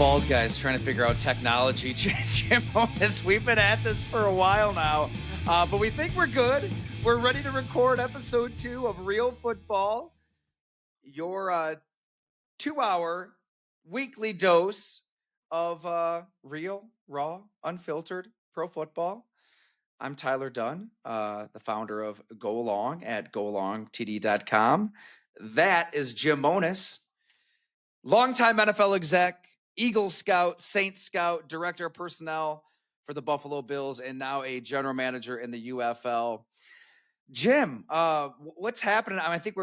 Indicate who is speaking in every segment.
Speaker 1: bald guys trying to figure out technology. Jim Monos, we've been at this for a while now, but we think we're good. We're ready to record episode 2 of Real Football, your 2-hour weekly dose of real, raw, unfiltered pro football. I'm Tyler Dunne, the founder of Go Along at goalongtd.com. That is Jim Monos, longtime NFL exec, Eagles scout, Saints scout, director of personnel for the Buffalo Bills, and now a general manager in the UFL. Jim, what's happening? I think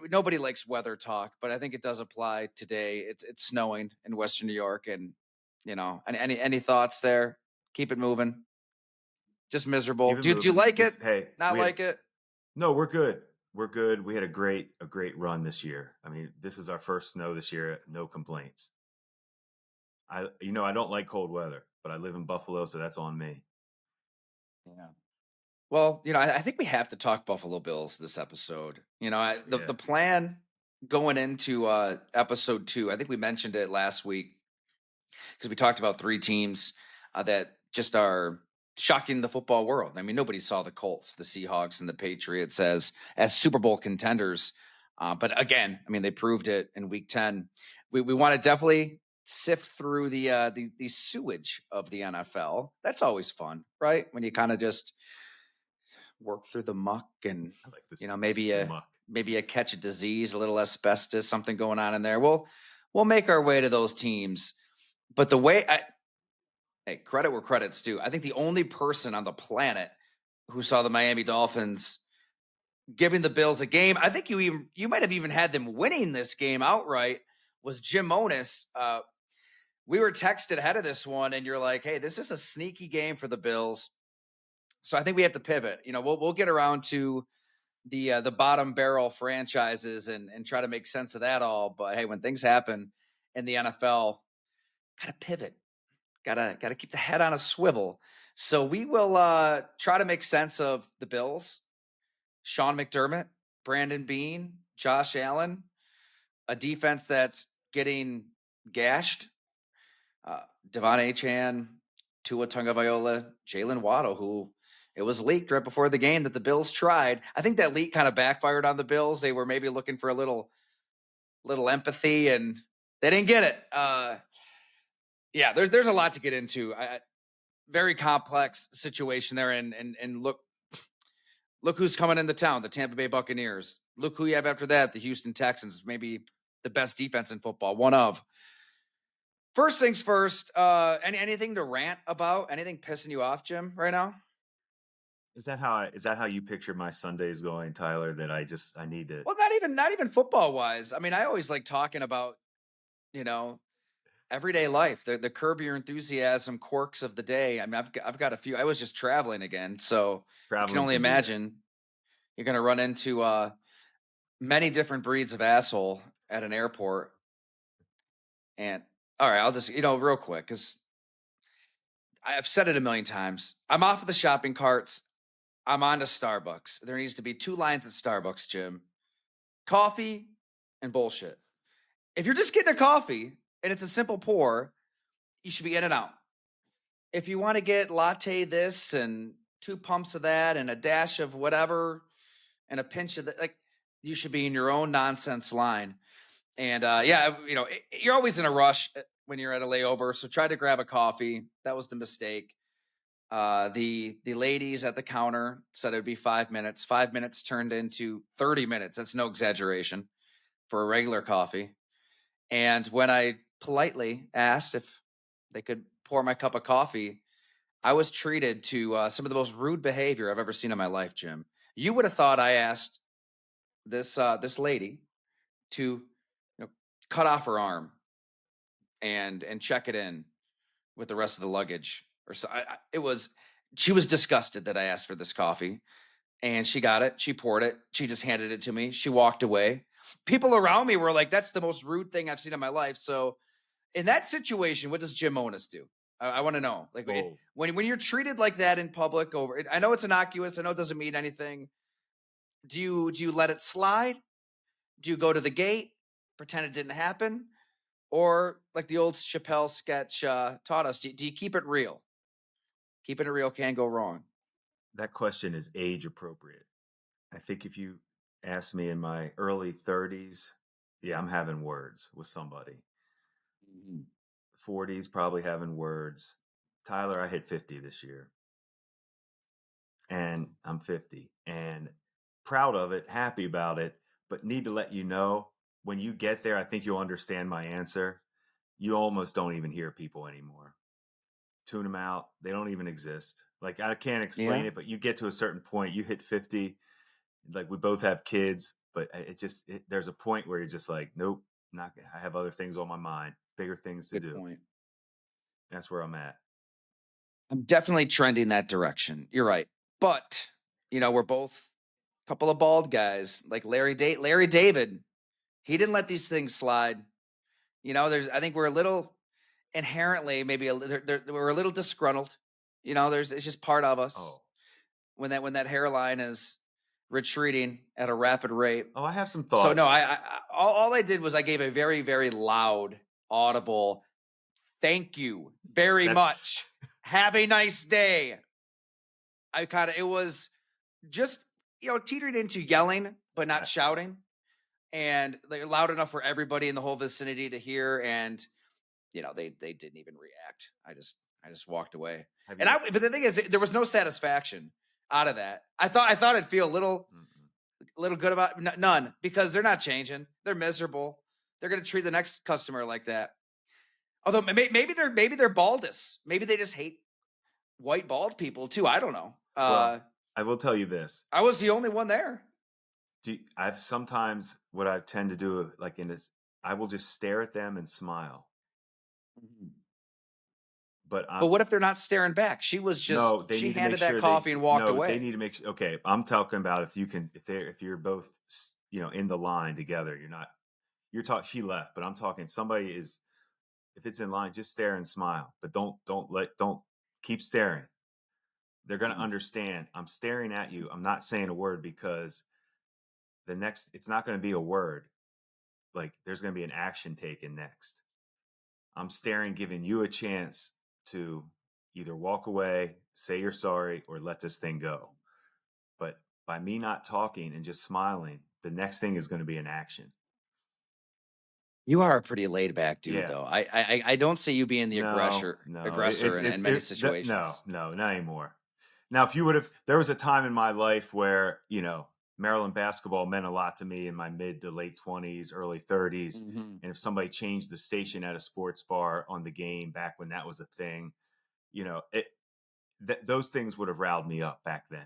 Speaker 1: nobody likes weather talk, but I think it does apply today. It's snowing in Western New York, and any thoughts there? Keep it moving. Just miserable.
Speaker 2: Keep it
Speaker 1: Do you
Speaker 2: moving.
Speaker 1: like it?
Speaker 2: Hey,
Speaker 1: Not like it?
Speaker 2: No, we're good. We're good. We had a great run this year. I mean, this is our first snow this year. No complaints. I don't like cold weather, but I live in Buffalo, so that's on me.
Speaker 1: Yeah. Well, I think we have to talk Buffalo Bills this episode. The plan going into episode 2, I think we mentioned it last week because we talked about 3 teams that just are shocking the football world. I mean, nobody saw the Colts, the Seahawks, and the Patriots as Super Bowl contenders. But again, I mean, they proved it in Week 10. We want to definitely sift through the sewage of the NFL. That's always fun, right? When you kind of just work through the muck and
Speaker 2: I like this,
Speaker 1: maybe a catch a disease, a little asbestos, something going on in there. We'll make our way to those teams. But hey, credit where credit's due. I think the only person on the planet who saw the Miami Dolphins giving the Bills a game, I think you might have even had them winning this game outright, was Jim Monos. We were texted ahead of this one, and you're like, hey, this is a sneaky game for the Bills. So I think we have to pivot. We'll get around to the bottom barrel franchises and try to make sense of that all. But hey, when things happen in the NFL, gotta pivot. Gotta keep the head on a swivel. So we will try to make sense of the Bills, Sean McDermott, Brandon Beane, Josh Allen, a defense that's getting gashed. Devon Achane, Tua Tagovailoa, Jalen Waddle, who it was leaked right before the game that the Bills tried. I think that leak kind of backfired on the Bills. They were maybe looking for a little empathy, and they didn't get it. Yeah, there's a lot to get into. Very complex situation there, and look who's coming into town, the Tampa Bay Buccaneers. Look who you have after that, the Houston Texans, maybe the best defense in football, one of. First things first, anything to rant about? Anything pissing you off, Jim, right now?
Speaker 2: Is that how you picture my Sundays going, Tyler? That I need to.
Speaker 1: Well, not even football wise. I mean, I always like talking about, everyday life, the Curb Your Enthusiasm quirks of the day. I mean, I've got a few. I was just traveling again, so I can only imagine you're going to run into many different breeds of asshole at an airport. And all right, I'll just real quick, because I've said it a million times. I'm off of the shopping carts. I'm on to Starbucks. There needs to be 2 lines at Starbucks, Jim. Coffee and bullshit. If you're just getting a coffee and it's a simple pour, you should be in and out. If you want to get latte this and 2 pumps of that and a dash of whatever and a pinch of that, like, you should be in your own nonsense line. And you're always in a rush when you're at a layover, so try to grab a coffee. That was the mistake. The ladies at the counter said it would be 5 minutes. 5 minutes turned into 30 minutes. That's no exaggeration for a regular coffee. And when I politely asked if they could pour my cup of coffee, I was treated to some of the most rude behavior I've ever seen in my life, Jim. You would have thought I asked this lady to cut off her arm and check it in with the rest of the luggage. Or so she was disgusted that I asked for this coffee, and she got it. She poured it. She just handed it to me. She walked away. People around me were like, that's the most rude thing I've seen in my life. So in that situation, what does Jim Monos do? I want to know. Like, when you're treated like that in public I know it's innocuous. I know it doesn't mean anything. Do you let it slide? Do you go to the gate, pretend it didn't happen? or like the old Chappelle sketch taught us, do you keep it real? Keeping it real can go wrong.
Speaker 2: That question is age appropriate. I think if you ask me in my early 30s, yeah, I'm having words with somebody.
Speaker 1: Mhm.
Speaker 2: 40s, probably having words. Tyler, I hit 50 this year, and I'm 50 and proud of it, happy about it, but need to let you know when you get there, I think you'll understand my answer. You almost don't even hear people anymore. Tune them out. They don't even exist. Like, I can't explain
Speaker 1: Yeah,
Speaker 2: it, but you get to a certain point, you hit 50, like we both have kids, but there's a point where you're just like, nope, not. I have other things on my mind, bigger things to
Speaker 1: good
Speaker 2: do.
Speaker 1: point.
Speaker 2: That's where I'm at.
Speaker 1: I'm definitely trending that direction. You're right. But, we're both a couple of bald guys like Larry David. He didn't let these things slide. I think we're a little inherently maybe we're a little disgruntled. It's just part of us
Speaker 2: Oh,
Speaker 1: when that hairline is retreating at a rapid rate.
Speaker 2: oh, I have some
Speaker 1: So no,
Speaker 2: thoughts.
Speaker 1: all I did was I gave a very, very loud, audible thank you very
Speaker 2: That's
Speaker 1: much. Have a nice day. It was just, teetered into yelling, but not
Speaker 2: I,
Speaker 1: shouting. And they're loud enough for everybody in the whole vicinity to hear. And, they didn't even react. I just walked away.
Speaker 2: have
Speaker 1: And
Speaker 2: you?
Speaker 1: but the thing is, there was no satisfaction out of that. I thought I'd feel
Speaker 2: Mm-mm.
Speaker 1: a little good about none because they're not changing. They're miserable. They're going to treat the next customer like that. Although maybe they're baldest. Maybe they just hate white bald people too. I don't know.
Speaker 2: Well, I will tell you this.
Speaker 1: I was the only one there.
Speaker 2: I've sometimes what I tend to do, like in this, I will just stare at them and smile.
Speaker 1: Mhm.
Speaker 2: But
Speaker 1: But
Speaker 2: I'm
Speaker 1: what if they're not staring back?
Speaker 2: No, they
Speaker 1: She
Speaker 2: need to make
Speaker 1: handed that
Speaker 2: sure they
Speaker 1: coffee
Speaker 2: s
Speaker 1: and walked
Speaker 2: no, they
Speaker 1: away.
Speaker 2: need to make sure. Okay, I'm talking about if you can if you're both in the line together, you're not you're talking she left, but I'm talking if somebody is if it's in line, just stare and smile, but don't keep staring. They're going to
Speaker 1: Mhm.
Speaker 2: understand. I'm staring at you. I'm not saying a word because the next it's not going to be a word. Like there's going to be an action taken next. I'm staring, giving you a chance to either walk away, say you're sorry, or let this thing go. But by me not talking and just smiling, the next thing is going to be an action.
Speaker 1: You are a pretty laid back dude,
Speaker 2: Yeah.
Speaker 1: though. I don't see you being the
Speaker 2: No,
Speaker 1: aggressor
Speaker 2: no.
Speaker 1: aggressor in many
Speaker 2: No,
Speaker 1: situations.
Speaker 2: no, not anymore. Now, if you would have, there was a time in my life where, Maryland basketball meant a lot to me in my mid to late 20s, early 30s.
Speaker 1: Hmm.
Speaker 2: And if somebody changed the station at a sports bar on the game back when that was a thing, you know, it, those things would have riled me up back then.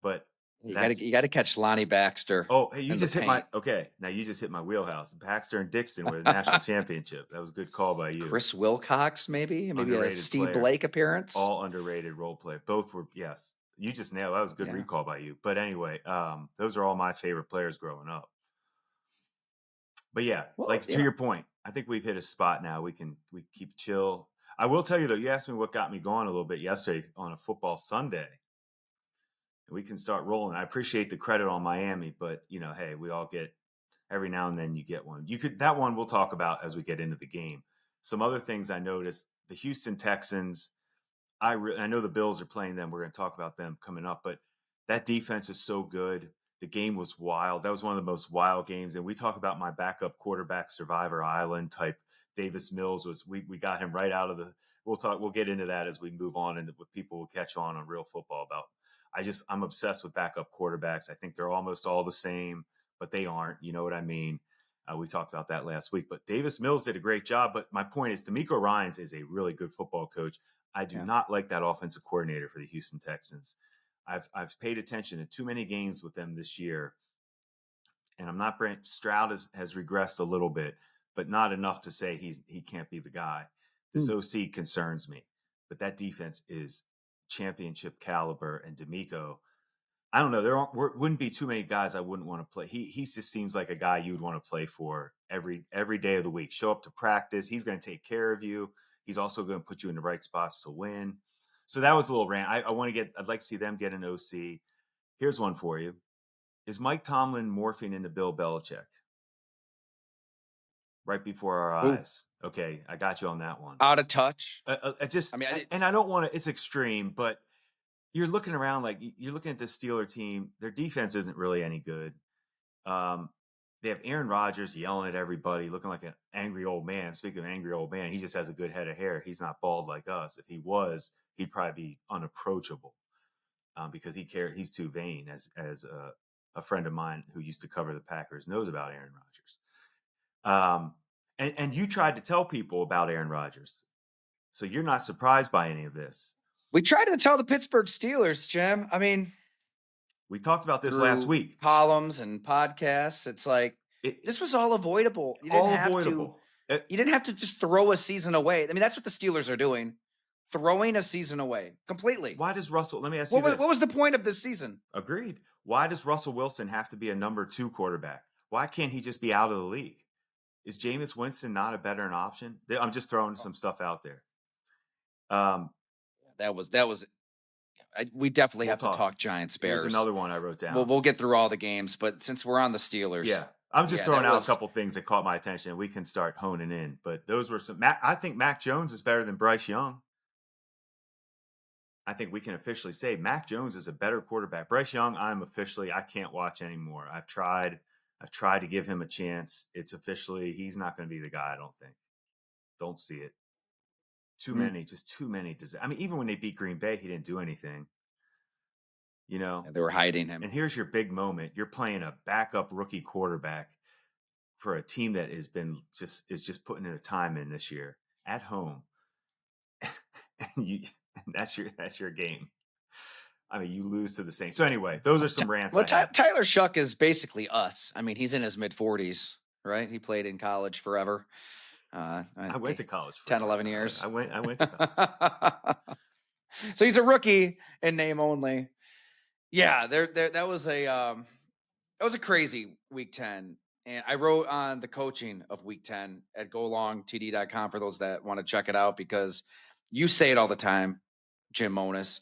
Speaker 2: But
Speaker 1: You got to
Speaker 2: that's
Speaker 1: you got to catch Lonnie Baxter
Speaker 2: Oh, hey, you
Speaker 1: in the
Speaker 2: just hit my
Speaker 1: paint.
Speaker 2: okay. Now you just hit my wheelhouse. Baxter and Dixon were the national championship. That was a good call by you.
Speaker 1: Chris Wilcox, maybe a
Speaker 2: Underrated
Speaker 1: Steve
Speaker 2: player,
Speaker 1: Blake appearance.
Speaker 2: all underrated role play. Both were yes. You just nailed. That was a good
Speaker 1: Yeah.
Speaker 2: recall by you. But anyway, those are all my favorite players growing up. But yeah,
Speaker 1: Well,
Speaker 2: like to your point, I think we've hit a spot now. We keep chill. I will tell you though. You asked me what got me going a little bit yesterday on a football Sunday. We can start rolling. I appreciate the credit on Miami, but hey, we all get every now and then you get one. You could that one we'll talk about as we get into the game. Some other things I noticed: the Houston Texans. I know the Bills are playing them. We're going to talk about them coming up, but that defense is so good. The game was wild. That was one of the most wild games. And we talk about my backup quarterback Survivor Island type. Davis Mills was we got him right out of the. We'll get into that as we move on and what people will catch on real football about. I'm obsessed with backup quarterbacks. I think they're almost all the same, but they aren't. You know what I mean? We talked about that last week, but Davis Mills did a great job. But my point is, D'Amico Ryans is a really good football coach. I do
Speaker 1: yeah.
Speaker 2: not like that offensive coordinator for the Houston Texans. I've paid attention to too many games with them this year, and I'm not. Stroud has regressed a little bit, but not enough to say he can't be the guy. This
Speaker 1: Hmm.
Speaker 2: OC concerns me, but that defense is championship caliber, and D'Amico. I don't know. Wouldn't be too many guys I wouldn't want to play. He just seems like a guy you'd want to play for every day of the week. Show up to practice. He's going to take care of you. He's also going to put you in the right spots to win. So that was a little rant. I'd like to see them get an OC. Here's one for you. Is Mike Tomlin morphing into Bill Belichick? right before our
Speaker 1: Ooh,
Speaker 2: eyes. Okay, I got you on that one.
Speaker 1: out of touch.
Speaker 2: I just
Speaker 1: I mean,
Speaker 2: and I don't want to. It's extreme, but you're looking around like you're looking at this Steeler team. Their defense isn't really any good. Um, they have Aaron Rodgers yelling at everybody, looking like an angry old man. Speaking of angry old man, he just has a good head of hair. He's not bald like us. If he was, he'd probably be unapproachable because he's too vain. As a friend of mine who used to cover the Packers knows about Aaron Rodgers. And you tried to tell people about Aaron Rodgers, so you're not surprised by any of this.
Speaker 1: We tried to tell the Pittsburgh Steelers, Jim. I mean,
Speaker 2: We talked about this last
Speaker 1: through
Speaker 2: week.
Speaker 1: columns and podcasts, it's like
Speaker 2: It
Speaker 1: this was all avoidable. You didn't
Speaker 2: all
Speaker 1: have to.
Speaker 2: avoidable.
Speaker 1: You didn't have to just throw a season away. I mean, that's what the Steelers are doing, throwing a season away completely.
Speaker 2: Why does Russell? Let me ask you this.
Speaker 1: What was the point of this season?
Speaker 2: Agreed. Why does Russell Wilson have to be a number 2 quarterback? Why can't he just be out of the league? Is Jameis Winston not a better option? I'm just throwing some stuff out there.
Speaker 1: That was. We definitely
Speaker 2: We'll
Speaker 1: have to talk Giants Bears.
Speaker 2: Here's another one I wrote down.
Speaker 1: We'll get through all the games, but since we're on the Steelers,
Speaker 2: yeah, I'm just throwing out a couple things that caught my attention. We can start honing in, but those were some. I think Mac Jones is better than Bryce Young. I think we can officially say Mac Jones is a better quarterback. Bryce Young, I can't watch anymore. I've tried to give him a chance. It's officially, he's not going to be the guy, I don't think. Don't see it. Too many. I mean, even when they beat Green Bay, he didn't do anything. You know,
Speaker 1: they were hiding him.
Speaker 2: And here's your big moment. You're playing a backup rookie quarterback for a team that is just putting in a time in this year at home. and that's your game. I mean, you lose to the Saints. So anyway, those are some rants.
Speaker 1: Well, Tyler Shuck is basically us. I mean, he's in his mid-40s, right? He played in college forever.
Speaker 2: I went to college for
Speaker 1: 10, 11 years.
Speaker 2: I went to college.
Speaker 1: So he's a rookie in name only. Yeah, that was a crazy week 10. And I wrote on the coaching of week 10 at golongtd.com for those that want to check it out, because you say it all the time, Jim Monos.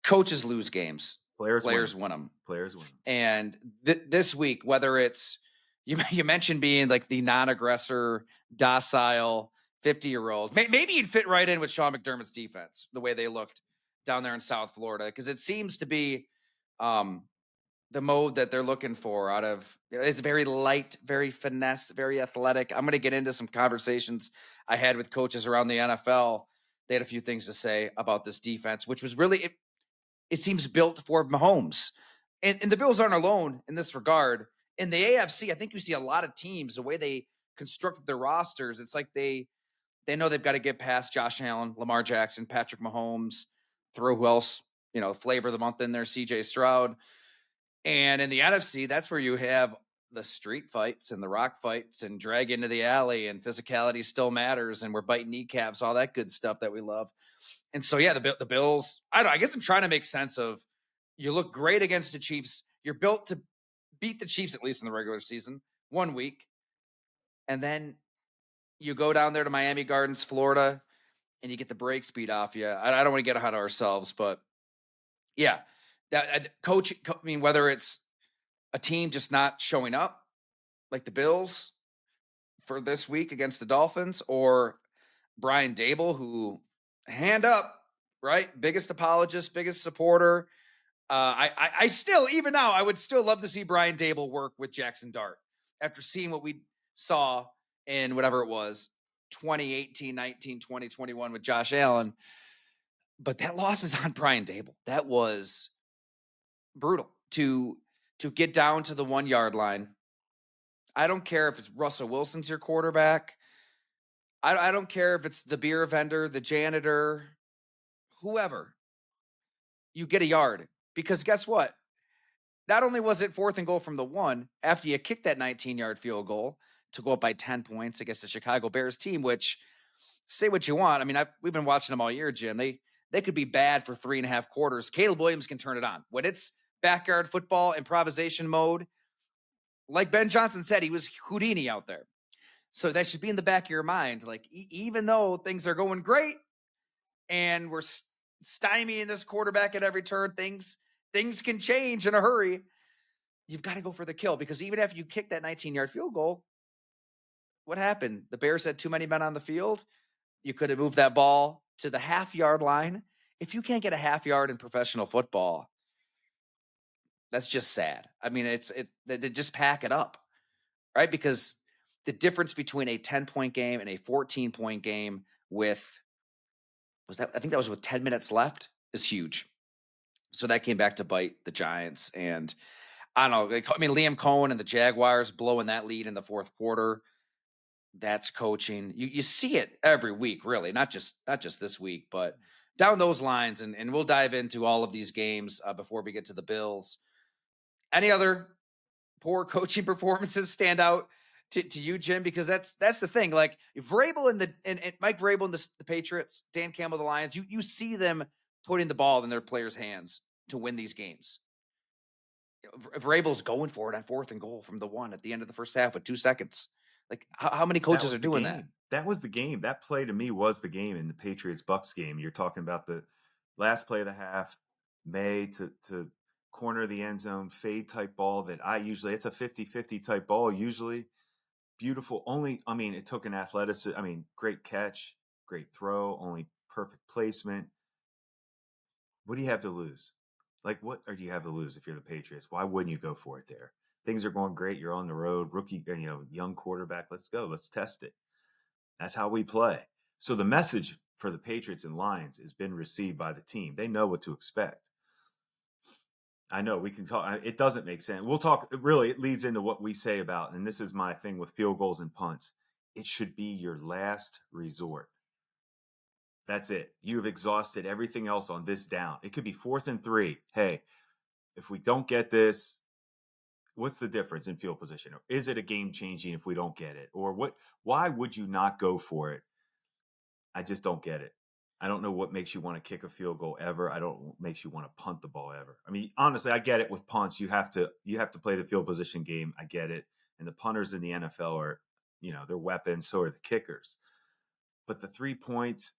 Speaker 1: Coaches lose games. Players win them.
Speaker 2: Players win.
Speaker 1: And this week, whether it's you mentioned being like the non-aggressor, docile 50-year-old, maybe you'd fit right in with Sean McDermott's defense, the way they looked down there in South Florida, because it seems to be the mode that they're looking for out of. It's very light, very finesse, very athletic. I'm going to get into some conversations I had with coaches around the NFL. They had a few things to say about this defense, which was really, it seems built for Mahomes. And the Bills aren't alone in this regard. In the AFC, I think you see a lot of teams, the way they constructed their rosters, it's like they know they've got to get past Josh Allen, Lamar Jackson, Patrick Mahomes, throw who else, flavor of the month in there, CJ Stroud. And in the NFC, that's where you have the street fights and the rock fights and drag into the alley, and physicality still matters, and we're biting kneecaps, all that good stuff that we love. And so, yeah, the Bills, I guess I'm trying to make sense of, you look great against the Chiefs. You're built to beat the Chiefs, at least in the regular season, 1 week. And then you go down there to Miami Gardens, Florida, and you get the brakes beat off you. I don't want to get ahead of ourselves, but yeah, coach, I mean, whether it's a team just not showing up like the Bills for this week against the Dolphins, or Brian Daboll, who, hand up, right? Biggest apologist, biggest supporter. I still, even now, I would still love to see Brian Daboll work with Jackson Dart after seeing what we saw in whatever it was, 2018, 19, 20, 21 with Josh Allen. But that loss is on Brian Daboll. That was brutal to get down to the 1 yard line. I don't care if it's Russell Wilson's your quarterback. I don't care if it's the beer vendor, the janitor, whoever. You get a yard, because guess what? Not only was it 4th and goal from the 1, after you kicked that 19-yard field goal to go up by 10 points against the Chicago Bears team, which, say what you want. I mean, we've been watching them all year, Jim. They could be bad for 3.5 quarters. Caleb Williams can turn it on. When it's backyard football, improvisation mode, like Ben Johnson said, he was Houdini out there. So that should be in the back of your mind. Like, even though things are going great and we're stymieing this quarterback at every turn, things can change in a hurry. You've got to go for the kill, because even after you kick that 19-yard field goal, What happened? The Bears had too many men on the field. You could have moved that ball to the half-yard line. If you can't get a half yard in professional football, that's just sad. I mean, they just pack it up, right? Because the difference between a 10-point game and a 14-point game with was that I think that was with 10 minutes left is huge. So that came back to bite the Giants. And I don't know. I mean, Liam Cohen and the Jaguars blowing that lead in the fourth quarter. That's coaching. You see it every week, really, not just this week, but down those lines. And we'll dive into all of these games before we get to the Bills. Any other poor coaching performances stand out to you, Jim? Because that's the thing. Like Vrabel and Mike Vrabel and the Patriots, Dan Campbell, the Lions, you see them putting the ball in their players' hands to win these games. Vrabel's going for it on 4th and goal from the 1 at the end of the first half with 2 seconds. Like how many
Speaker 2: That
Speaker 1: coaches are
Speaker 2: was the
Speaker 1: doing that?
Speaker 2: game. That was the game. That play to me was the game in the Patriots Bucks game. You're talking about the last play of the half, May to corner of the end zone, fade type ball that it's a 50-50 type ball usually. Beautiful. Only, I mean, it took an athletic, I mean, great catch, great throw, only perfect placement. What do you have to lose? Like, what do you have to lose if you're the Patriots? Why wouldn't you go for it there? Things are going great. You're on the road, rookie, young quarterback. Let's go. Let's test it. That's how we play. So the message for the Patriots and Lions has been received by the team. They know what to expect. I know we can talk. It doesn't make sense. We'll talk. Really, it leads into what we say about, and this is my thing with field goals and punts. It should be your last resort. That's it. You've exhausted everything else on this down. It could be 4th and 3. Hey, if we don't get this, what's the difference in field position? Or is it a game changing if we don't get it? Or what? Why would you not go for it? I just don't get it. I don't know what makes you want to kick a field goal ever. I don't know what makes you want to punt the ball ever. I mean, honestly, I get it with punts. You have to play the field position game. I get it. And the punters in the NFL are, they're weapons. So are the kickers. But the 3 points,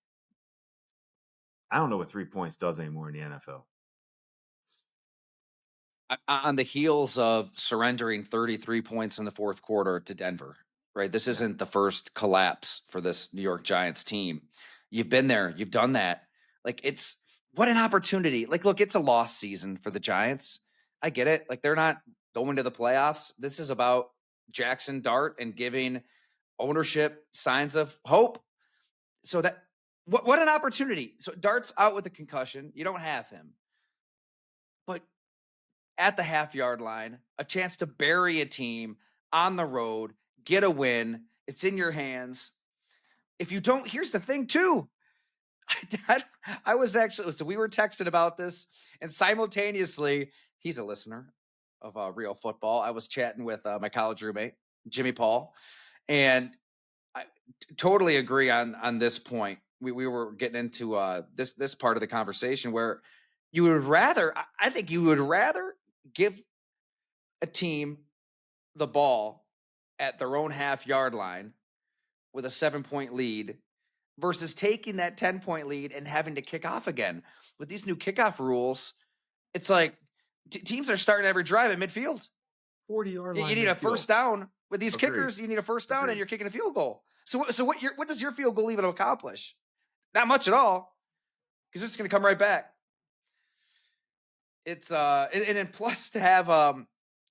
Speaker 2: I don't know what 3 points does anymore in the NFL.
Speaker 1: On the heels of surrendering 33 points in the fourth quarter to Denver, right? This
Speaker 2: Yeah.
Speaker 1: isn't the first collapse for this New York Giants team. You've been there, you've done that. Like it's what an opportunity. Like, look, it's a lost season for the Giants. I get it. Like they're not going to the playoffs. This is about Jackson Dart and giving ownership signs of hope. So that what an opportunity. So Dart's out with a concussion. You don't have him. But at the half-yard line, a chance to bury a team on the road, get a win. It's in your hands. If you don't, here's the thing too. I was actually, so we were texting about this, and simultaneously, he's a listener of Real Football. I was chatting with my college roommate, Jimmy Paul, and I totally agree on this point. We were getting into this part of the conversation where you would rather, I think you would rather give a team the ball at their own half-yard line with a 7-point lead versus taking that 10-point lead and having to kick off again. With these new kickoff rules, it's like teams are starting every drive at midfield.
Speaker 2: 40-yard
Speaker 1: You
Speaker 2: line
Speaker 1: need a
Speaker 2: midfield.
Speaker 1: first down. With these
Speaker 2: Agreed.
Speaker 1: kickers, you need a first down
Speaker 2: Agreed.
Speaker 1: and you're kicking a field goal. So what does your field goal even accomplish? Not much at all, because it's going to come right back. It's and then plus to have an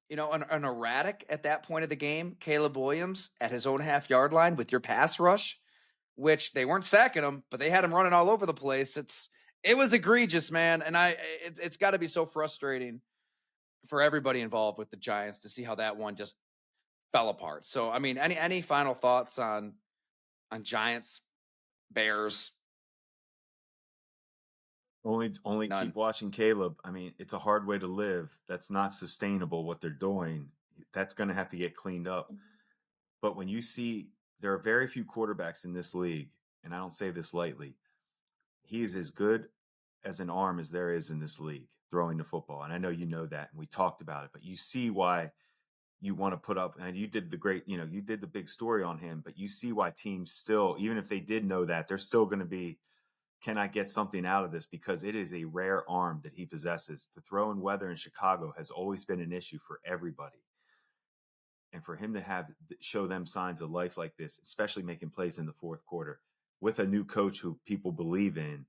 Speaker 1: erratic at that point of the game, Caleb Williams at his own half-yard line with your pass rush, which they weren't sacking him, but they had him running all over the place. It was egregious, man, and it's got to be so frustrating for everybody involved with the Giants to see how that one just fell apart. So, I mean, any final thoughts on Giants, Bears?
Speaker 2: Only
Speaker 1: None.
Speaker 2: keep watching Caleb. I mean, it's a hard way to live. That's not sustainable what they're doing. That's going to have to get cleaned up. But when you see there are very few quarterbacks in this league, and I don't say this lightly, he is as good as an arm as there is in this league throwing the football. And I know you know that, and we talked about it, but you see why you want to put up, and you did you did the big story on him, but you see why teams still, even if they did know that, they're still going to be, can I get something out of this? Because it is a rare arm that he possesses. To throw in weather in Chicago has always been an issue for everybody. and for him to show them signs of life like this, especially making plays in the fourth quarter with a new coach who people believe in,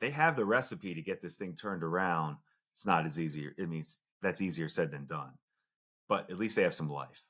Speaker 2: they have the recipe to get this thing turned around. It's not as easy. It means that's easier said than done, but at least they have some life.